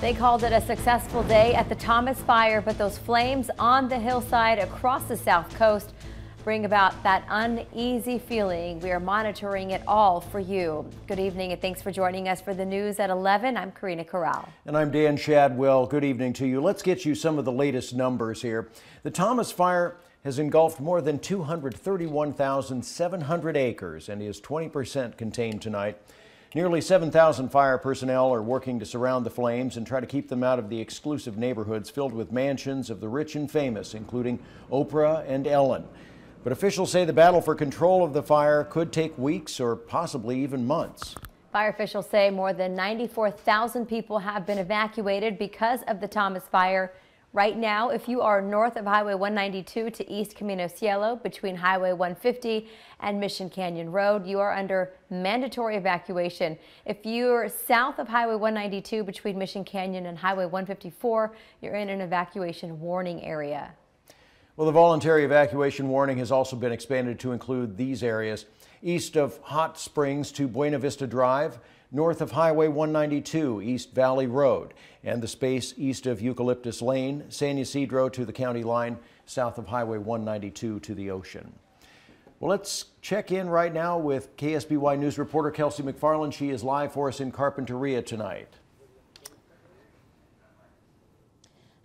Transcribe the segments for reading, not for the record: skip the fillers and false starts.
They called it a successful day at the Thomas Fire, but those flames on the hillside across the south coast bring about that uneasy feeling. We are monitoring it all for you. Good evening and thanks for joining us for the news at 11. I'm Karina Corral. And I'm Dan Shadwell. Good evening to you. Let's get you some of the latest numbers here. The Thomas Fire has engulfed more than 231,700 acres and is 20% contained tonight. Nearly 7,000 fire personnel are working to surround the flames and try to keep them out of the exclusive neighborhoods filled with mansions of the rich and famous, including Oprah and Ellen. But officials say the battle for control of the fire could take weeks or possibly even months. Fire officials say more than 94,000 people have been evacuated because of the Thomas Fire. Right now, if you are north of Highway 192 to East Camino Cielo, between Highway 150 and Mission Canyon Road, you are under mandatory evacuation. If you're south of Highway 192 between Mission Canyon and Highway 154, you're in an evacuation warning area. Well, the voluntary evacuation warning has also been expanded to include these areas: east of Hot Springs to Buena Vista Drive, north of Highway 192, East Valley Road, and the space east of Eucalyptus Lane, San Ysidro to the county line, south of Highway 192 to the ocean. Well, let's check in right now with KSBY News reporter Kelsey McFarland. She is live for us in Carpinteria tonight.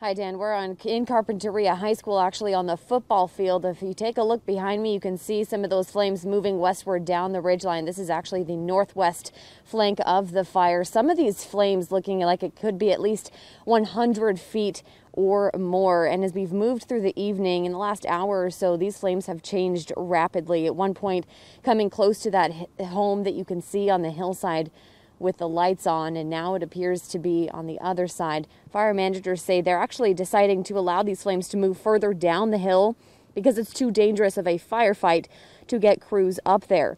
Hi, Dan. We're in Carpinteria High School, actually on the football field. If you take a look behind me, you can see some of those flames moving westward down the ridgeline. This is actually the northwest flank of the fire. Some of these flames looking like it could be at least 100 feet or more. And as we've moved through the evening, in the last hour or so, these flames have changed rapidly. At one point, coming close to that home that you can see on the hillside with the lights on, and now it appears to be on the other side. Fire managers say they're actually deciding to allow these flames to move further down the hill because it's too dangerous of a firefight to get crews up there.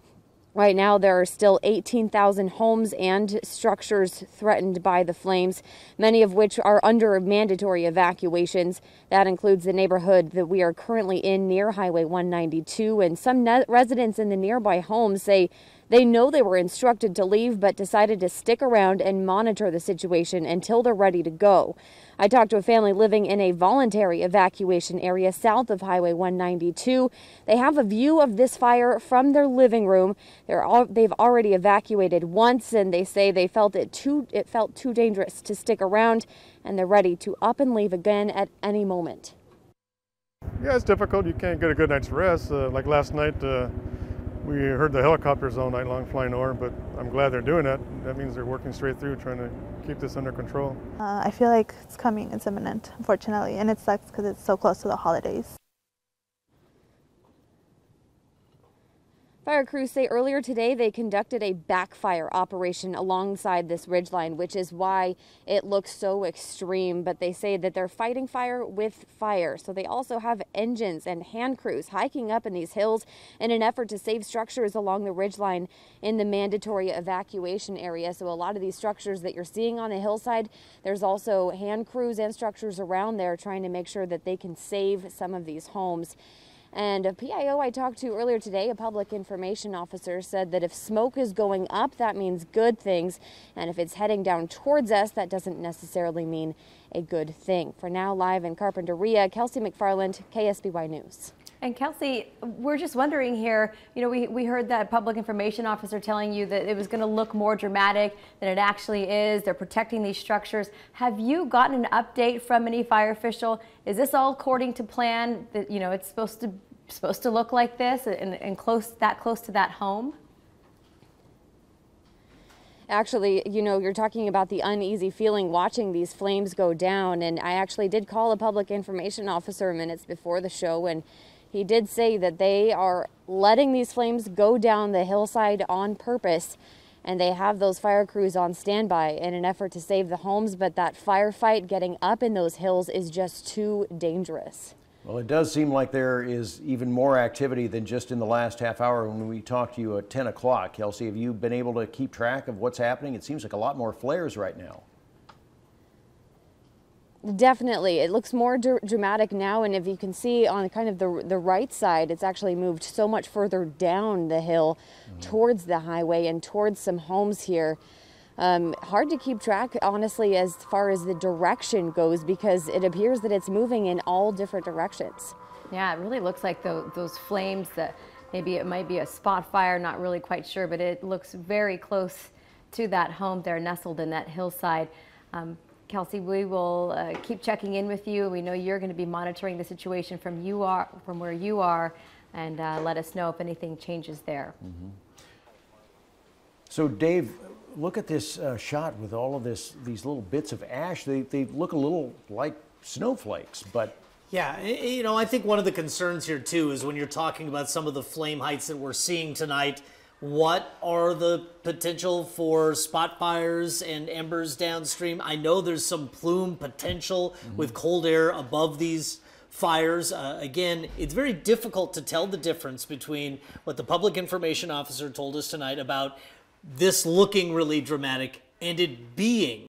Right now, there are still 18,000 homes and structures threatened by the flames, many of which are under mandatory evacuations. That includes the neighborhood that we are currently in near Highway 192, and some residents in the nearby homes say they know they were instructed to leave, but decided to stick around and monitor the situation until they're ready to go. I talked to a family living in a voluntary evacuation area south of Highway 192. They have a view of this fire from their living room. They've already evacuated once, and they say they felt it felt too dangerous to stick around, and they're ready to up and leave again at any moment. Yeah, it's difficult. You can't get a good night's rest. Like last night, we heard the helicopters all night long flying over, but I'm glad they're doing that. That means they're working straight through, trying to keep this under control. I feel like it's coming, it's imminent, unfortunately, and it sucks because it's so close to the holidays. Fire crews say earlier today they conducted a backfire operation alongside this ridgeline, which is why it looks so extreme. But they say that they're fighting fire with fire. So they also have engines and hand crews hiking up in these hills in an effort to save structures along the ridgeline in the mandatory evacuation area. So a lot of these structures that you're seeing on the hillside, there's also hand crews and structures around there trying to make sure that they can save some of these homes. And a PIO I talked to earlier today, a public information officer, said that if smoke is going up, that means good things. And if it's heading down towards us, that doesn't necessarily mean a good thing. For now, live in Carpinteria, Kelsey McFarland, KSBY News. And Kelsey, we're just wondering here, we heard that public information officer telling you that it was going to look more dramatic than it actually is. They're protecting these structures. Have you gotten an update from any fire official? Is this all according to plan? That it's supposed to look like this and close to that home? Actually, you're talking about the uneasy feeling watching these flames go down. And I actually did call a public information officer minutes before the show, and he did say that they are letting these flames go down the hillside on purpose, and they have those fire crews on standby in an effort to save the homes, but that firefight getting up in those hills is just too dangerous. Well, it does seem like there is even more activity than just in the last half hour when we talked to you at 10 o'clock. Kelsey, have you been able to keep track of what's happening? It seems like a lot more flares right now. Definitely. It looks more dramatic now, and if you can see on kind of the right side, it's actually moved so much further down the hill towards the highway and towards some homes here. Hard to keep track, honestly, as far as the direction goes, because it appears that it's moving in all different directions. Yeah, it really looks like those flames that maybe it might be a spot fire, not really quite sure, but it looks very close to that home there nestled in that hillside. Kelsey, we will keep checking in with you. We know you're going to be monitoring the situation from where you are, and let us know if anything changes there. Mm-hmm. So Dave, look at this shot with all of these little bits of ash. They look a little like snowflakes, but yeah, you know, I think one of the concerns here too is when you're talking about some of the flame heights that we're seeing tonight, what are the potential for spot fires and embers downstream? I know there's some plume potential with cold air above these fires. Again, it's very difficult to tell the difference between what the public information officer told us tonight about this looking really dramatic and it being